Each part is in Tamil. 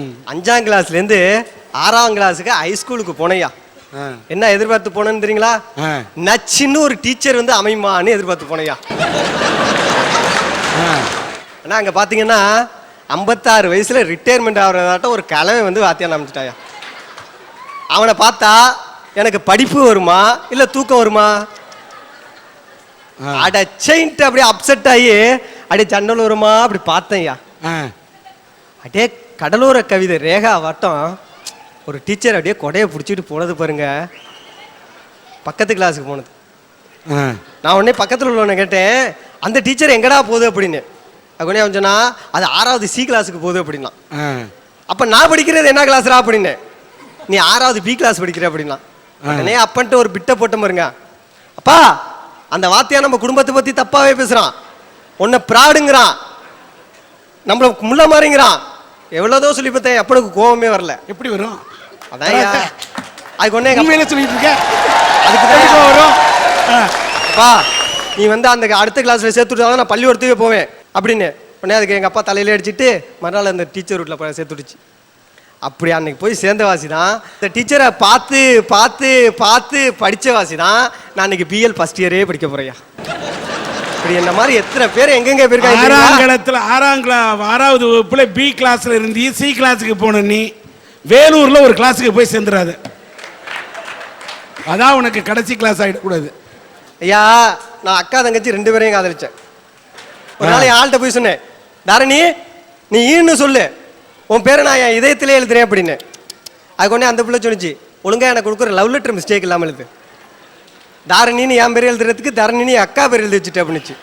5ஆம் கிளாஸ்லேருந்து 6ஆம் கிளாஸுக்கு ஹைஸ்கூலுக்கு போனையா. என்ன எதிர்பார்த்து போனேன்னு தெரியுங்களா? நச்சின்னு ஒரு டீச்சர் வந்து அமைமான்னு எதிர்பார்த்து போனையா. ஆனால் அங்கே பார்த்தீங்கன்னா 56 வயசுல ரிட்டையர்மெண்ட் ஆகிறதாட்டம் ஒரு கலவை வந்து வாத்தியான் அமைச்சிட்டாயா. அவனை பார்த்தா எனக்கு படிப்பு வருமா இல்லை தூக்கம் வருமா? அடச்சைன்ட்டு அப்படியே அப்செட் ஆகி அப்படியே ஜன்னல் வருமா அப்படி பார்த்தேன்யா. அப்படியே கடலோர கவிதை ரேகா வட்டம் ஒரு டீச்சர் அப்படியே கொடையை பிடிச்சிட்டு போனது பாருங்க. பக்கத்து கிளாஸுக்கு போனது. நான் உடனே பக்கத்தில் உள்ளவனை கேட்டேன், அந்த டீச்சர் எங்கடா போகுது அப்படின்னு. அப்படின்னே அவன் சொன்னா, அது 6வது சி கிளாஸுக்கு போகுது அப்படின்னா. அப்போ நான் படிக்கிறது என்ன கிளாஸ்ரா அப்படின்னு. நீ 6வது பி கிளாஸ் படிக்கிற அப்படின்னா. உடனே அப்பன்ட்டு ஒரு பிட்டை போட்ட பாருங்க. அப்பா அந்த வாத்தியா நம்ம குடும்பத்தை பற்றி தப்பாகவே பேசுகிறான், உன்னை ப்ராடுங்கிறான், நம்மள முள்ள மாதிரிங்கிறான், எவ்வளோதோ சொல்லி பார்த்தேன். அப்பனுக்கு கோபமே வரல. எப்படி வரும்? அதான் அதுக்கு ஒன்னே சொல்லிட்டு இருக்க. அதுக்கு தான் வரும். அப்பா நீ வந்து அந்த அடுத்த கிளாஸ்ல சேர்த்துட்டு நான் பள்ளிக்கூடத்துக்கே போவேன் அப்படின்னு உடனே அதுக்கு எங்கள் அப்பா தலையில அடிச்சுட்டு மறுநாள் அந்த டீச்சர் வீட்டில் சேர்த்துடுச்சு. அப்படி அன்னைக்கு போய் சேர்ந்த வாசி தான் இந்த டீச்சரை பார்த்து பார்த்து பார்த்து படித்த வாசி தான் நான் அன்னைக்கு பிஎல் ஃபர்ஸ்ட் இயரே படிக்க போறேயா. இப்படி என்ன மாதிரி எத்தனை பேர் எங்கெங்க போயிருக்காங்க. 6வது வகுப்புல பி கிளாஸ்ல இருந்து சி கிளாஸுக்கு போன நீ வேலூர்ல ஒரு கிளாஸுக்கு போய் சேர்ந்துடாது. அதான் உனக்கு கடைசி கிளாஸ் ஆகிடக்கூடாது. ஐயா நான் அக்கா தங்கச்சி 2 பேரையும் காதலிச்சேன். ஒரு நாள் என் ஆள்கிட்ட போய் சொன்னேன், தாரணி நீ ஈன்னு சொல்லு, உன் பேரை நான் என் இதயத்திலே எழுதுறேன் அப்படின்னு. அதுக்கு ஒன்னே அந்த பிள்ளை சொன்னிச்சு, ஒழுங்கா எனக்கு கொடுக்குற லவ் லெட்டர் மிஸ்டேக் இல்லாமல் எழுது. தாரணின்னு என் பேர் எழுதுறதுக்கு தரணின்னு அக்கா பேர் எழுதி வச்சுட்டு அப்படின்னுச்சு.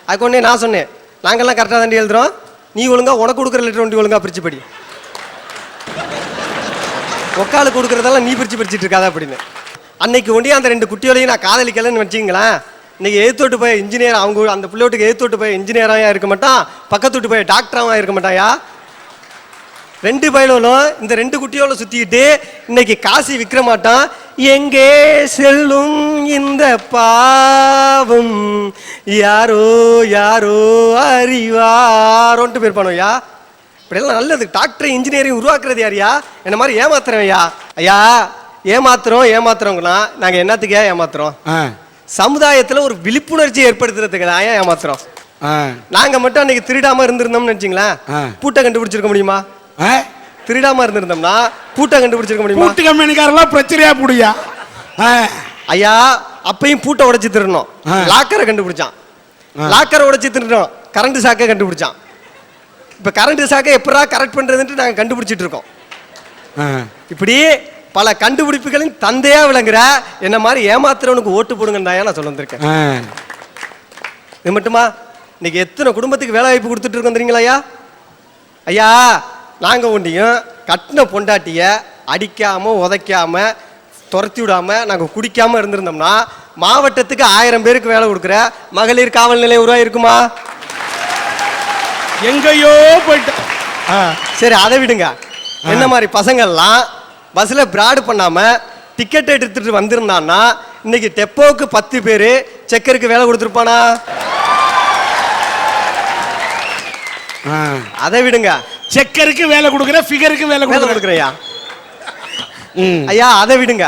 அதுக்கு ஒன்னே நான் சொன்னேன், நாங்கள்லாம் கரெக்டாக தாண்டி எழுதுறோம், நீ ஒழுங்கா உனக்கு கொடுக்குற லெட்டர் ஒண்டி ஒழுங்கா பிரிச்சு படி, ஒக்காலுக்கு கொடுக்குறதெல்லாம் நீ பிரிச்சுட்டு இருக்காத அப்படின்னு. அன்னைக்கு ஒண்டியே அந்த 2 குட்டியோலையும் நான் காதலிக்கலன்னு வச்சுங்களேன். இன்னைக்கு எழுத்தோட்டு போய் இன்ஜினியர், அவங்க அந்த பிள்ளையோட்டுக்கு எழுத்தோட்டு போய் இன்ஜினியராக இருக்க மாட்டான், பக்கத்துட்டு போய் டாக்டராக இருக்க மாட்டாயா. 2 பயிலும் இந்த 2 குட்டியோட சுத்திக்கிட்டு இன்னைக்கு காசி விற்க மாட்டான். எங்கே செல்லும் இந்த பாவம் யாரோ யாரோ அறிவாரோன்ட்டு போயிருப்பானோயா. இப்படியெல்லாம் நல்லது. டாக்டர் இன்ஜினியரிங் உருவாக்குறது யாரையா? என்ன மாதிரி ஏமாத்துறோம் ஐயா. ஐயா ஏமாத்துறோங்கன்னா நாங்கள் என்னத்துக்கே ஏமாத்துறோம்? சமுதாயத்தில் ஒரு விழிப்புணர்ச்சி ஏற்படுத்துறதுக்கு தான் ஏமாத்துறோம். நாங்கள் மட்டும் அன்னைக்கு திருடாம இருந்திருந்தோம்னு நினைச்சிங்களேன், பூட்டை கண்டுபிடிச்சிருக்க முடியுமா? திருடாம இருந்திருந்தோம்னா பூட்டை கண்டுபிடிச்சிருக்க முடியுமா? பூட்டு கம்பெனிக்காரெல்லாம் பிரச்சனையா புடியா. ஐயா அப்பையும் பூட்டை உடைச்சு திருடணும், லாக்கரை கண்டுபிடிச்சான். லாக்கரை உடைச்சு திருடணும், கரண்ட் சாக்கை கண்டுபிடிச்சான். இப்ப கரண்ட் சாக்கை எப்படா கரெக்ட் பண்றதுன்ட்டு நாங்க கண்டுபிடிச்சிட்டு இருக்கோம். இப்படி பல கண்டுபிடிப்புகளின் தந்தையா விளங்குற என்ன மாதிரி ஏமாத்துறவனுக்கு ஓட்டு போடுங்கன்னு நான் சொல்ல வந்திருக்கேன். இது மட்டுமா, இன்னைக்கு எத்தனை குடும்பத்துக்கு வேலை வாய்ப்பு கொடுத்துட்டு இருக்கோம் தெரியுங்களா ஐயா? ஐயா நாங்கள் ஒண்டியும் கட்டின பொண்டாட்டிய அடிக்காம உதைக்காம துரத்தி விடாம நாங்கள் குடிக்காம இருந்திருந்தோம்னா மாவட்டத்துக்கு 1000 பேருக்கு வேலை கொடுக்குற மகளிர் காவல் நிலையம் உருவாயிருக்குமா? எங்கேயோ போயிட்டு. சரி அதை விடுங்க. என்ன மாதிரி பசங்கள்லாம் பஸ்ல பிராடு பண்ணாம டிக்கெட் எடுத்துட்டு வந்திருந்தான்னா இன்னைக்கு டெப்போவுக்கு 10 பேர் செக்கருக்கு வேலை கொடுத்துருப்பானா? அதை விடுங்க. செக்கருக்கு வேலை கொடுக்குற, ஃபிகருக்கு வேலை கொடுக்குறையா? ஐயா அதை விடுங்க.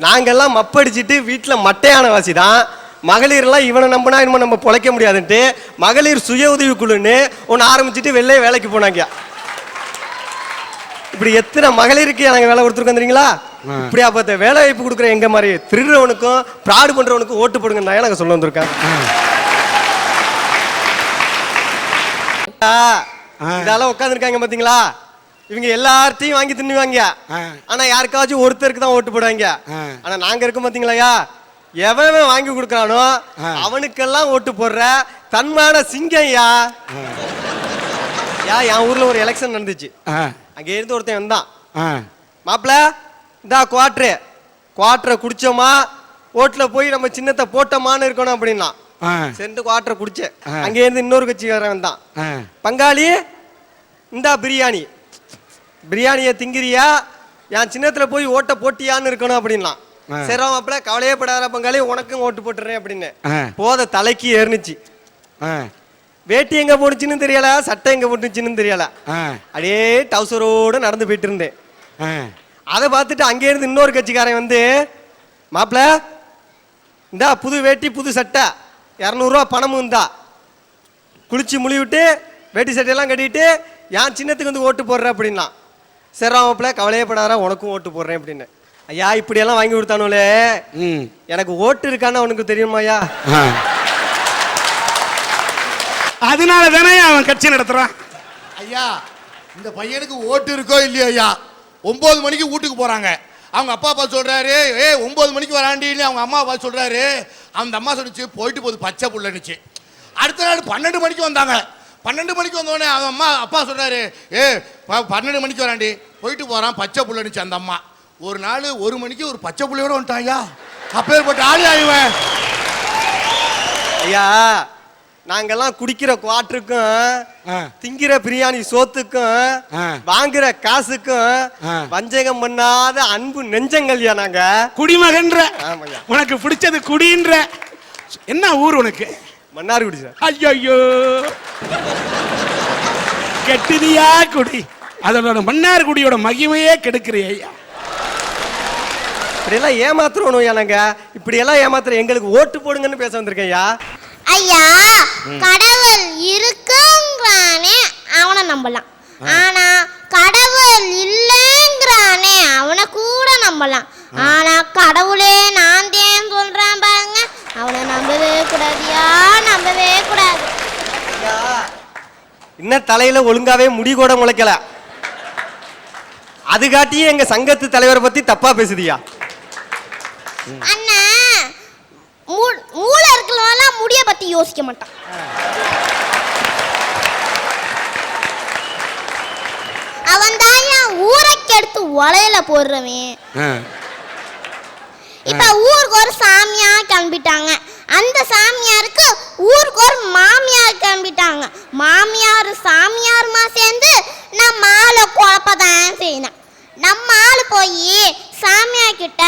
நாங்கெல்லாம் மப்படிச்சுட்டு வீட்டில் மட்டையான வாசி தான். மகளிர் எல்லாம் இவனை நம்பினா இனிமே நம்ம பொழைக்க முடியாதுன்ட்டு மகளிர் சுய உதவி குழுன்னு ஒன்று ஆரம்பிச்சுட்டு வெளியே வேலைக்கு போனாங்க. இப்படி எத்தனை மகளிருக்கு நாங்கள் வேலை கொடுத்துருக்கோம் தெரியுங்களா? இப்படியா பார்த்த வேலை வாய்ப்பு கொடுக்குற எங்க மாதிரி திருடுறவனுக்கும் ப்ராடு பண்றவனுக்கும் ஓட்டு போடுங்க தான் நாங்கள் சொல்ல வந்திருக்கேன். இதெல்லாம் உட்காந்துருக்காங்க பாத்தீங்களா, இவங்க எல்லார்ட்டையும் வாங்கி தின்னுவாங்க. ஆனா யாருக்காச்சும் ஒருத்தருக்கு தான் ஓட்டு போடுவாங்க. ஆனா நாங்க இருக்கோம் பாத்தீங்களா, எவன் வாங்கி கொடுக்கறானோ அவனுக்கெல்லாம் ஓட்டு போடுற தன்மான சிங்கம். என் ஊர்ல ஒரு எலெக்ஷன் நடந்துச்சு. அங்க இருந்து ஒருத்தன் வந்தான், மாப்பிள்ள இந்தா குவாட்டரை குடிச்சோமா, ஓட்டுல போய் நம்ம சின்னத்தை போட்டோமான்னு இருக்கணும் அப்படின்னா சென்று குவாட்டரை குடிச்சேன். அங்கே இருந்து இன்னொரு கட்சி வேற வந்தான், பங்காளி இந்தா பிரியாணியை திங்கிறியா, என் சின்னத்துல போய் ஓட்ட போட்டியான்னு இருக்கணும் அப்படின்னா. சரி மாப்பிள்ள கவலையே படாத பங்காளி, உனக்கும் ஓட்டு போட்டுறேன் அப்படின்னு போத தலைக்கு ஏறினுச்சு. வேட்டி எங்க போனுச்சுன்னு தெரியல, சட்டை எங்க போட்டுச்சுன்னு தெரியல. அப்படியே டவுசரோட நடந்து போயிட்டு இருந்தேன். அதை பார்த்துட்டு அங்கே இருந்து இன்னொரு கட்சிக்காரன் வந்து, மாப்பிள்ள இந்தா புது வேட்டி புது சட்டை 200 பணமும் இந்தா, குளிச்சு முழிவிட்டு வேட்டி சட்டையெல்லாம் கட்டிட்டு என் சின்னத்துக்கு வந்து ஓட்டு போடுற அப்படின்னா. சரி மாப்பிள்ள கவலையப்படாத, உனக்கும் ஓட்டு போடுறேன் அப்படின்னு. ஐயா இப்படியெல்லாம் வாங்கி கொடுத்தானுலே, எனக்கு ஓட்டு இருக்கான்னு உனக்கு தெரியுமாயா? அதனால தானே அவன் கட்சி நடத்துறான். ஐயா இந்த பையனுக்கு ஓட்டு இருக்கோ இல்லையோ ஐயா, 9 மணிக்கு வீட்டுக்கு போறாங்க. அவங்க அப்பா சொல்றாரு, 9 மணிக்கு வராண்டின்னு அவங்க அம்மா அப்பா சொல்றாரு. அந்த அம்மா சொல்லிச்சு போயிட்டு போகுது பச்சை புள்ளனுச்சு. அடுத்த நாள் 12 மணிக்கு வந்தாங்க. 12 மணிக்கு வந்தோடனே அவன் அம்மா அப்பா சொல்றாரு, 12 மணிக்கு வராண்டி, போயிட்டு போறான் பச்சை புள்ளனுச்சு அந்த அம்மா. ஒரு நாள் 1 மணிக்கு ஒரு பச்சை புள்ளையோட வந்துட்டான் ஐயா. அப்பேற்பட்ட ஆளி ஆயிவேன் ஐயா. நாங்கெல்லாம் குடிக்கிற குவாட்டருக்கும் திங்கிற பிரியாணி சோத்துக்கும் வாங்குற காசுக்கும் வஞ்சகம் பண்ணாத அன்பு நெஞ்சங்கள்யா. நாங்க குடிமகன்ற, உனக்கு பிடிச்சது குடின்ற. என்ன ஊர் உனக்கு? மன்னார்குடி சார். ஐயோ கெட்டுதியா குடி, அதோட மன்னார்குடியோட மகிமையே கெடுக்கிறியா ஐயா. இப்படியெல்லாம் ஏமாத்துறோம் நாங்க. இப்படியெல்லாம் ஏமாத்துற எங்களுக்கு ஓட்டு போடுங்கன்னு பேச வந்திருக்கேன் ஐயா. ஐயா கடவுள் இருக்குங்கிறானே அவனை நம்பலாம், ஆனா கடவுள் இல்லைங்கிறானே அவனை கூட நம்பலாம். ஆனா கடவுளே நான் தான் சொல்றான் பாருங்க, அவனை நம்பவே கூடாதியா, நம்பவே கூடாது. இன்னும் தலையில ஒழுங்காவே முடி கூட முளைக்கல, அது காட்டியே எங்க சங்கத்து தலைவரை பத்தி தப்பா பேசுதியா. அண்ணா மூளை இருக்கலாம் முடிய பத்தி யோசிக்க மாட்டான். அவன் தான் என் ஊரைக்கு எடுத்து உலையில போடுறவன். இப்ப ஊருக்கு ஒரு சாமியார் கிளம்பிட்டாங்க, அந்த சாமியாருக்கு ஊருக்கு ஒரு மாமியார் கிளம்பிட்டாங்க. மாமியார் சாமியாருமா சேர்ந்து நம்ம ஆளை குழப்பதான் செய்யணும். நம்ம ஆளு போய் சாமியார் கிட்ட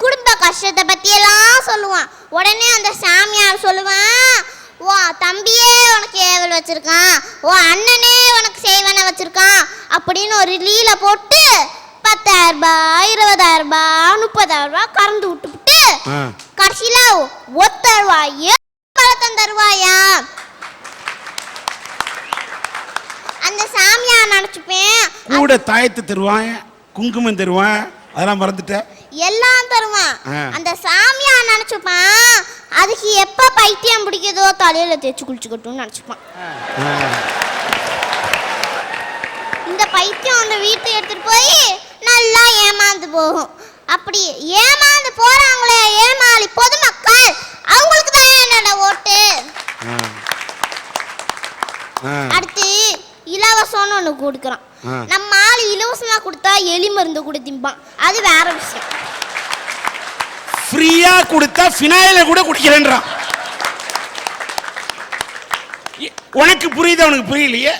குடும்ப கஷ்டத்தை பத்தி எல்லாம் சொல்லுவான். உடனே அந்த சாமியார் சொல்லுவான், ஓ தம்பியே உனக்கு ஏவல் வச்சிருக்கான், ஓ அண்ணனே உனக்கு செய்வன வச்சிருக்கான் அப்படின்னு ஒரு லீல போட்டு 10,000 ரூபாய் 20,000 ரூபாய் 30,000 ரூபாய் கறந்து விட்டுவிட்டு கடைசியில 1 ரூபாய் தருவாயா. அந்த சாமியார் நினைச்சுப்பேன் கூட தாயத்து தருவான், குங்குமம் தருவான், அதெல்லாம் மறந்துட்ட, எல்லாம் தருவான். அந்த சாமியார் நினைச்சுப்பான் அதுக்கு எப்ப பைத்தியம் பிடிக்குதோ தலையில தேய்ச்சி குளிச்சுக்கட்டும்னு நினைச்சுப்பான். இந்த பைத்தியம் அந்த வீட்டை எடுத்துட்டு போய் நல்லா ஏமாந்து போகும். அப்படி ஏமாந்து போறாங்களே ஏமாளி பொதுமக்கள், அவங்களுக்கு தான் என்னோட ஓட்டு. அடுத்து இலவசம்னு ஒண்ணு கொடுக்குறான். நம்ம ஆள் இலவசமா கொடுத்தா எலி மருந்து கூட திம்பான், அது வேற விஷயம். ஃப்ரீயா கொடுத்தா ஃபினாயில கூட குடிக்கிறேன்றான். உனக்கு புரியுது, அவனுக்கு புரியலையே.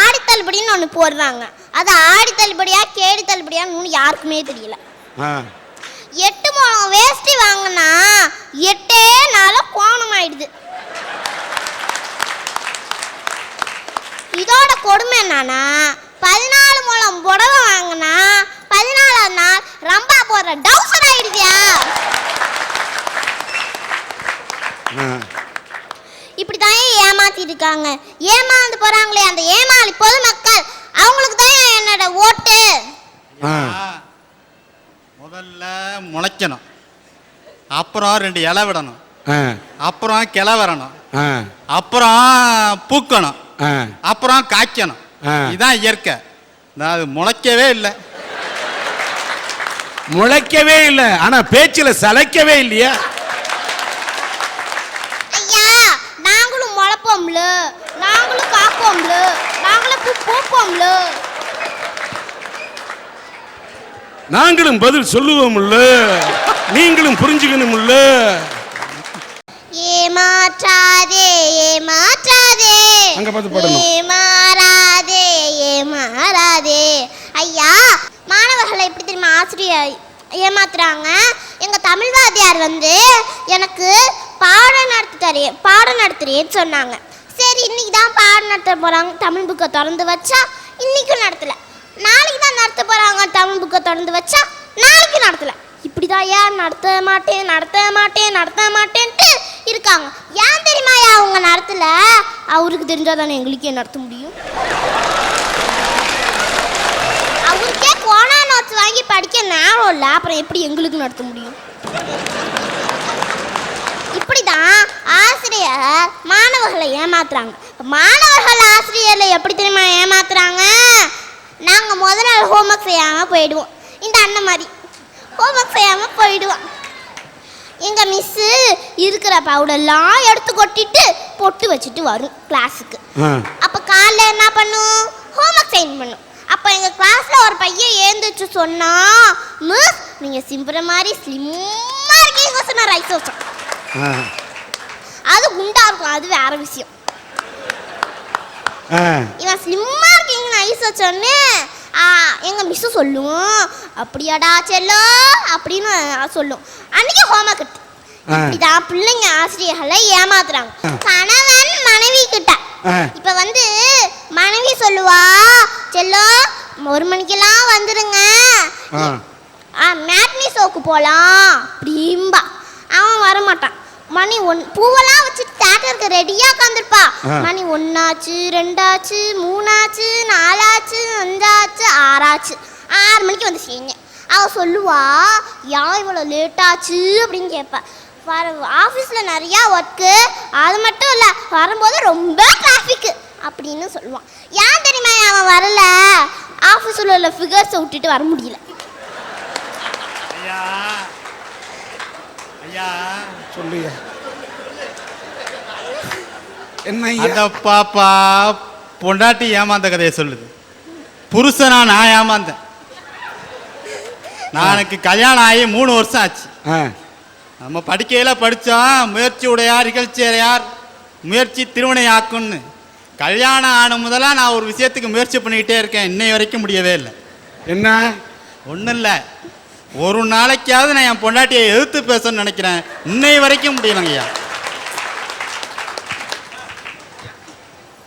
ஆடி தள்ளுபடின்னு ஒண்ணு போடுறாங்க, அது ஆடி தள்ளுபடியா கேடி தள்ளுபடியான்னு யாருக்குமே தெரியல. 8 முழம் வேஷ்டி வாங்கினா 8 நாள கோணம் ஆயிடுது. இதோட கொடுமை என்னன்னா 14 முழம் புடவை வாங்கினா 14ஆம் நாள் ரம்பா போடுற டவுசர் ஆயிடுதியா. இப்படிதான் ஏமாத்திட்டு இருக்காங்க. ஏமாந்து போறாங்களே அந்த ஏமாளி பொதுமக்கள், அவங்களுக்கு தான் என்னோட ஓட்டு. முதல்ல முளைக்கணும், அப்புறம் 2 இலை விடணும், அப்புறம் கிளை வரணும், அப்புறம் பூக்கணும், அப்புறம் காய்க்கணும். இதுதான் இயற்கை. அது முளைக்கவே இல்லை, முளைக்கவே இல்லை, ஆனா பேச்சுல சளைக்கவே இல்லையா. ஐயா நாங்களும் முளைப்போம்ல, நாங்களும் காப்போம்ல, நாங்களும் பூப்போம்ல, நாங்களும் பதில் சொல்லுவோம்ல, நீங்களும் புரிஞ்சுக்கணும்ல. ஏமாற்றாதே ஏமாற்றாதே அங்க பார்த்து பாடணும். ஏமாறாதே ஏமாறாதே. ஐயா மாணவர்களை எப்படி தெரியுமா ஆசிரியர் ஏமாத்துறாங்க, எங்கள் தமிழ் வாத்தியார் வந்து எனக்கு பாடம் நடத்துறேன்னு சொன்னாங்க. சரி இன்னைக்கு தான் பாடம் நடத்த போகிறாங்க, தமிழ் புக்கை திறந்து வச்சா இன்றைக்கும் நடத்தலை. நாளைக்கு தான் நடத்த போகிறாங்க, தமிழ் புக்கை திறந்து வச்சா நாளைக்கு நடத்தலை. இப்படி தான் ஏன் நடத்த மாட்டேன்ட்டு இருக்காங்க. ஏன் தெரியுமாயா அவங்க நடத்தல? அவருக்கு தெரிஞ்சால் தானே எங்களுக்கே நடத்த முடியும். அவருக்கே கோனா நோட்ஸ் வாங்கி படிக்க நேரம் இல்லை, அப்புறம் எப்படி எங்களுக்கு நடத்த முடியும்? இப்படிதான் ஆசிரியர் மாணவர்களை ஏமாத்துறாங்க. மாணவர்கள் ஆசிரியர்களை எப்படி தெரியுமா ஏமாத்துறாங்க? நாங்கள் முதல் நாள் ஹோம்ஒர்க் செய்யாமல் போயிடுவோம். இந்த அண்ணன் மாதிரி ஹோம்ஒர்க் செய்யாமல் போயிடுவோம். எங்கள் மிஸ்ஸு இருக்கிற பவுடர்லாம் எடுத்து கொட்டிட்டு பொட்டு வச்சுட்டு வரும் கிளாஸுக்கு. அப்போ காலைல என்ன பண்ணும்? ஹோம்ஒர்க் சைன் பண்ணும். அப்போ எங்கள் கிளாஸில் ஒரு பையன் ஏந்துச்சு சொன்னா, மிஸ் நீங்கள் சிம்புற மாதிரி ஸ்லிம்மாக இருக்கீங்க சொன்ன ரைஸ் வச்சோம். அது குண்டா இருக்கும், அது வேற விஷயம். இவன் ஸ்லிம்மாக இருக்கீங்கன்னு ஐஸ் வச்சோன்னு எங்கள் மிஸ்ஸு சொல்லுவோம், அப்படியாடா செல்லோ அப்படின்னு சொல்லும். அன்னைக்கு ஹோம்ஒர்க் இருக்கு. இப்படிதான் பிள்ளைங்க ஆசிரியர்களை ஏமாத்துறாங்க. கணவன் மனைவி கிட்ட இப்ப வந்து மனைவி சொல்லுவா, செல்லோ 1 மணிக்கெல்லாம் வந்துருங்க, மேட்னி ஷோக்கு போலாம் அப்படிம்பா. அவன் வரமாட்டான். மணி 1 பூவெல்லாம் வச்சுட்டு தேட்டருக்கு ரெடியா உட்காந்துருப்பா. மணி 1 ஆச்சு, 2 ஆச்சு, 3 ஆச்சு, 4 ஆச்சு, 5 ஆச்சு, 6 ஆச்சு. 6 மணிக்கு வந்து செய்யுங்க. அவள் சொல்லுவா, ஏன் இவ்வளோ லேட் ஆச்சு அப்படின்னு கேட்பா. ஆஃபீஸில் நிறையா ஒர்க்கு, அது மட்டும் இல்லை வரும்போது ரொம்ப டிராஃபிக்கு அப்படின்னு சொல்லுவான். ஏன் தெரியுமா அவன் வரல? ஆஃபீஸில் உள்ள ஃபிகர்ஸை விட்டுட்டு வர முடியல. சொல்லுங்க என்ன? அந்த பாப்பா பொண்டாட்டி ஏமாந்த கதையை சொல்லுது. புருஷனா நான் ஏமாந்தேன். எனக்கு கல்யாணம் ஆகி 3 வருஷம் ஆச்சு. நம்ம படிக்கையில் படித்தோம், முயற்சி உடையார் இகழ்ச்சியார் முயற்சி திருவினை ஆக்கும்னு. கல்யாணம் ஆன முதலாக நான் ஒரு விஷயத்துக்கு முயற்சி பண்ணிக்கிட்டே இருக்கேன், இன்னை வரைக்கும் முடியவே இல்லை. என்ன? ஒன்றும் இல்லை, ஒரு நாளைக்காவது நான் என் பொண்டாட்டியை எதிர்த்து பேசணும்னு நினைக்கிறேன், இன்னை வரைக்கும் முடியலைங்கய்யா.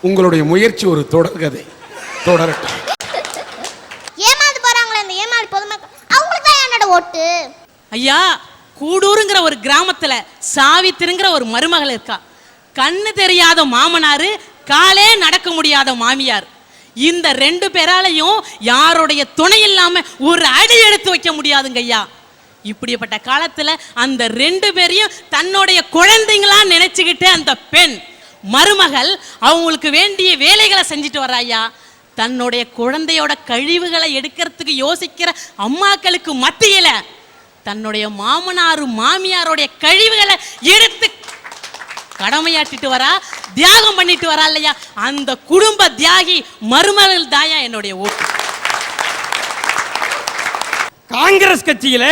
உங்களுடைய முயற்சி ஒரு தொடர் கதை, தொடரட்டும். ஏமாந்து போறாங்களே இந்த ஏமாளி பொதுமக்கள், அவங்களுக்கு தான் என்னோட ஓட்டு. ஐயா, கூடூருங்கிற ஒரு கிராமத்துல சாவித்திருங்கிற ஒரு மருமகள் இருக்கா. கண்ணு தெரியாத மாமனாரு, காலே நடக்க முடியாத மாமியார். இந்த 2 பேராலையும் யாருடைய துணை இல்லாம ஒரு அடி எடுத்து வைக்க முடியாதுங்க ஐயா. இப்படிப்பட்ட காலத்துல அந்த 2 பேரையும் தன்னுடைய குழந்தைங்களா நினைச்சுக்கிட்டு அந்த பெண் மருமகள் அவங்களுக்கு வேண்டிய வேலைகளை செஞ்சுட்டு வர்றா ஐயா. தன்னுடைய குழந்தையோட கழிவுகளை எடுக்கிறதுக்கு யோசிக்கிற அம்மாக்களுக்கு மத்தியில தன்னுடைய மாமனாரு மாமியாரோடைய கழிவுகளை எடுத்து கடமையாட்டிட்டு வரா, தியாகம் பண்ணிட்டு வரா இல்லையா. அந்த குடும்ப தியாகி மருமகள் தாயா என்னுடைய ஓட்டு. காங்கிரஸ் கட்சியில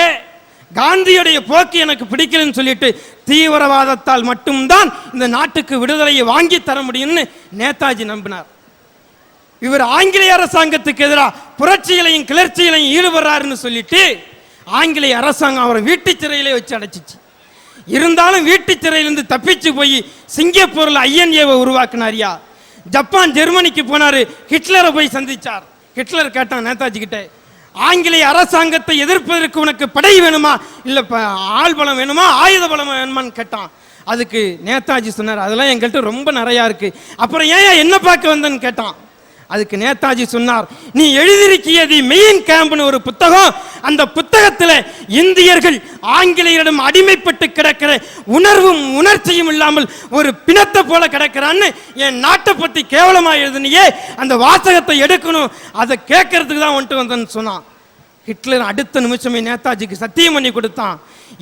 காந்தியுடைய போக்கு எனக்கு பிடிக்கலன்னு சொல்லிட்டு தீவிரவாதத்தால் மட்டும்தான் இந்த நாட்டுக்கு விடுதலையை வாங்கி தர முடியும்னு நேதாஜி நம்பினார். இவர் ஆங்கிலேய அரசாங்கத்துக்கு எதிராக புரட்சிகளையும் கிளர்ச்சிகளையும் ஈடுபடுறாருன்னு சொல்லிட்டு ஆங்கிலேய அரசாங்கம் அவரை வீட்டு சிறையிலே வச்சு அடைச்சிச்சு. இருந்தாலும் வீட்டு சிறையிலிருந்து தப்பிச்சு போய் சிங்கப்பூரில் INA-வை உருவாக்குனாரியா. ஜப்பான் ஜெர்மனிக்கு போனாரு, ஹிட்லரை போய் சந்திச்சார். ஹிட்லர் கேட்டான் நேதாஜி கிட்ட, ஆங்கிலேய அரசாங்கத்தை எதிர்ப்பதற்கு உனக்கு படை வேணுமா, இல்லை ஆள் பலம் வேணுமா, ஆயுத பலம் வேணுமான்னு கேட்டான். அதுக்கு நேதாஜி சொன்னார், அதெல்லாம் எங்கள்கிட்ட ரொம்ப நிறையா இருக்கு, அப்புறம் ஏன் என்ன பார்க்க வந்தேன்னு கேட்டான். அதுக்கு நேதாஜி சொன்னார், நீ எழுதியிருக்கிய தி மெயின் கேம்ப்னு ஒரு புத்தகம், அந்த புத்தகத்தில் இந்தியர்கள் ஆங்கிலேயரிடம் அடிமைப்பட்டு கிடக்கிற உணர்வும் உணர்ச்சியும் இல்லாமல் ஒரு பிணத்தை போல கிடக்கிறான்னு என் நாட்டை பற்றி கேவலமாக எழுதுனியே, அந்த வாசகத்தை எடுக்கணும், அதை கேட்கறதுக்கு தான் வந்துட்டு வந்தேன்னு சொன்னான். ஹிட்லர் அடுத்த நிமிஷமே நேதாஜிக்கு சத்தியம் பண்ணி கொடுத்தான்,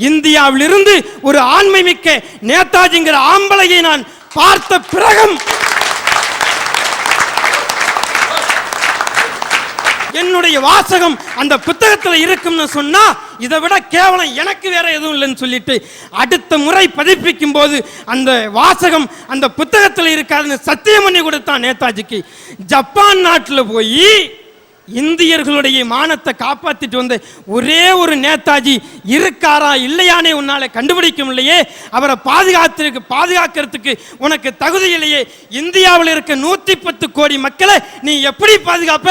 இந்தியாவிலிருந்து ஒரு ஆண்மை மிக்க நேதாஜிங்கிற ஆம்பளையை நான் பார்த்த பிறகும் என்னுடைய வாசகம் அந்த புத்தகத்தில் இருக்கும்னு சொன்னா இதை விட கேவலம் எனக்கு வேற எதுவும் இல்லைன்னு சொல்லிட்டு அடுத்த முறை பதிப்பிக்கும் போது அந்த வாசகம் அந்த புத்தகத்தில் இருக்காதுன்னு சத்தியம் பண்ணி கொடுத்தான் நேதாஜிக்கு. ஜப்பான் நாட்டில் போய் இந்தியர்களுடைய மானத்தை காப்பாத்திட்டு வந்த ஒரே ஒரு நேதாஜி இருக்காரா இல்லையானே உன்னால கண்டுபிடிக்க முடியலையே. அவரை பாதுகாக்கிறதுக்கு உனக்கு தகுதி இல்லையே. இந்தியாவில் இருக்க 110 கோடி மக்களை நீ எப்படி பாதுகாப்ப?